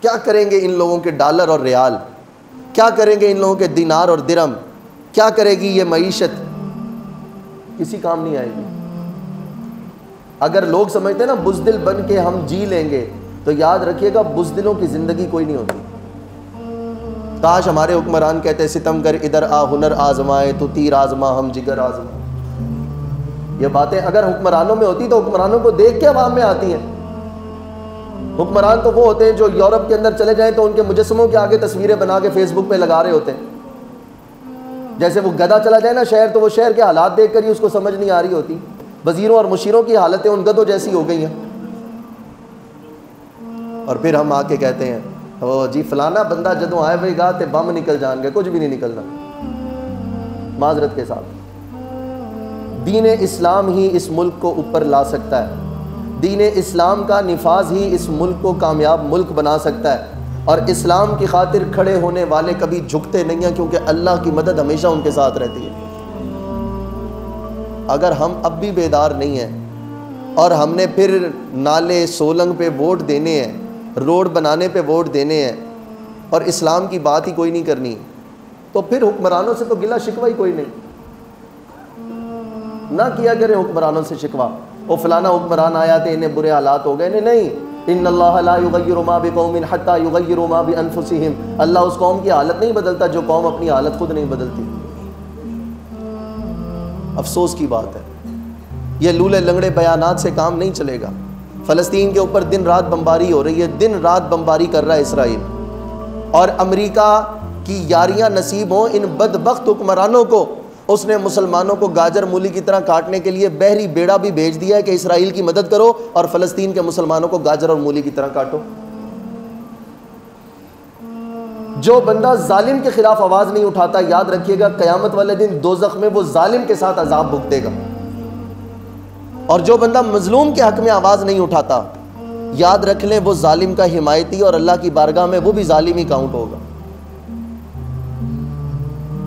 کیا کریں گے ان لوگوں کے ڈالر اور ریال؟ کیا کریں گے ان لوگوں کے دینار اور درہم؟ کیا کرے گی یہ معیشت؟ کسی کام نہیں آئے گی۔ اگر لوگ سمجھتے ہیں نا بزدل بن کے ہم جی لیں گے، تو یاد رکھیے گا بزدلوں کی زندگی کوئی نہیں ہوتی۔ کاش ہمارے حکمران کہتے ستم گر ادھر آ ہنر آزمائے، تو تیر آزما ہم جگر آزما۔ یہ باتیں اگر حکمرانوں میں ہوتی تو حکمرانوں کو دیکھ کے عوام میں آتی ہیں۔ حکمران تو وہ ہوتے ہیں جو یورپ کے اندر چلے جائیں تو ان کے مجسموں کے آگے تصویریں بنا کے فیس بک پہ لگا رہے ہوتے ہیں۔ جیسے وہ گدھا چلا جائے نا شہر، تو وہ شہر کے حالات دیکھ کر ہی اس کو سمجھ نہیں آ رہی ہوتی۔ وزیروں اور مشیروں کی حالتیں ان گدھوں جیسی ہو گئی ہیں، اور پھر ہم آ کے کہتے ہیں او جی فلانا بندہ جدوں آئے ہوئے گا تے بم نکل جان گے۔ کچھ بھی نہیں نکلنا، معذرت کے ساتھ۔ دین اسلام ہی اس ملک کو اوپر لا سکتا ہے، دین اسلام کا نفاذ ہی اس ملک کو کامیاب ملک بنا سکتا ہے، اور اسلام کی خاطر کھڑے ہونے والے کبھی جھکتے نہیں ہیں، کیونکہ اللہ کی مدد ہمیشہ ان کے ساتھ رہتی ہے۔ اگر ہم اب بھی بیدار نہیں ہیں اور ہم نے پھر نالے سولنگ پہ ووٹ دینے ہیں، روڈ بنانے پہ ووٹ دینے ہیں، اور اسلام کی بات ہی کوئی نہیں کرنی، تو پھر حکمرانوں سے تو گلہ شکوہ ہی کوئی نہیں۔ نہ کیا کرے حکمرانوں سے شکوہ، وہ فلانا حکمران آیا تھے انہیں برے حالات ہو گئے، نہیں، ان اللہ لا یغیر ما بقوم حتی یغیروا ما بانفسہم۔ اللہ اس قوم کی حالت نہیں بدلتا جو قوم اپنی حالت خود نہیں بدلتی۔ افسوس کی بات ہے، یہ لولے لنگڑے بیانات سے کام نہیں چلے گا۔ فلسطین کے اوپر دن رات بمباری ہو رہی ہے، دن رات بمباری کر رہا ہے اسرائیل، اور امریکہ کی یاریاں نصیب ہوں ان بدبخت حکمرانوں کو، اس نے مسلمانوں کو گاجر مولی کی طرح کاٹنے کے لیے بحری بیڑا بھی بھیج دیا ہے کہ اسرائیل کی مدد کرو اور فلسطین کے مسلمانوں کو گاجر اور مولی کی طرح کاٹو۔ جو بندہ ظالم کے خلاف آواز نہیں اٹھاتا، یاد رکھیے گا قیامت والے دن دوزخ میں وہ ظالم کے ساتھ عذاب بھگتے گا، اور جو بندہ مظلوم کے حق میں آواز نہیں اٹھاتا، یاد رکھ لیں وہ ظالم کا حمایتی، اور اللہ کی بارگاہ میں وہ بھی ظالم ہی کاؤنٹ ہوگا۔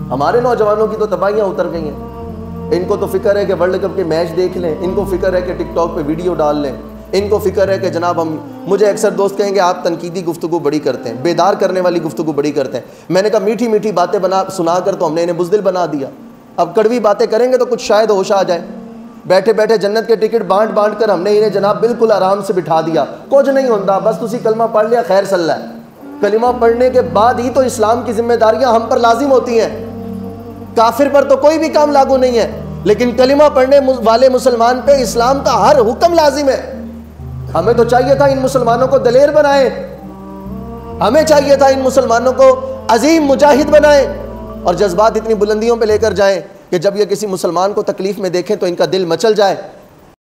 ہمارے نوجوانوں کی تو تباہیاں اتر گئی ہیں، ان کو تو فکر ہے کہ ورلڈ کپ کے میچ دیکھ لیں، ان کو فکر ہے کہ ٹک ٹاک پہ ویڈیو ڈال لیں، ان کو فکر ہے کہ جناب مجھے اکثر دوست کہیں گے آپ تنقیدی گفتگو بڑی کرتے ہیں، بیدار کرنے والی گفتگو بڑی کرتے ہیں۔ میں نے کہا میٹھی میٹھی باتیں سنا کر تو ہم نے انہیں بزدل بنا دیا، اب کڑوی باتیں کریں گے تو کچھ شاید ہوش آ جائے۔ بیٹھے بیٹھے جنت کے ٹکٹ بانٹ کر ہم نے انہیں جناب بالکل آرام سے بٹھا دیا، کچھ نہیں ہوتا، بس تسی کلمہ پڑھ لیا خیر صلی اللہ ہے۔ کلمہ پڑھنے کے بعد ہی تو اسلام کی ذمہ داریاں ہم پر لازم ہوتی ہیں، کافر پر تو کوئی بھی کام لاگو نہیں ہے، لیکن کلمہ پڑھنے والے مسلمان پہ اسلام کا ہر حکم لازم ہے۔ ہمیں تو چاہیے تھا ان مسلمانوں کو دلیر بنائیں، ہمیں چاہیے تھا ان مسلمانوں کو عظیم مجاہد بنائیں، اور جذبات اتنی بلندیوں پہ لے کر جائیں کہ جب یہ کسی مسلمان کو تکلیف میں دیکھیں تو ان کا دل مچل جائے،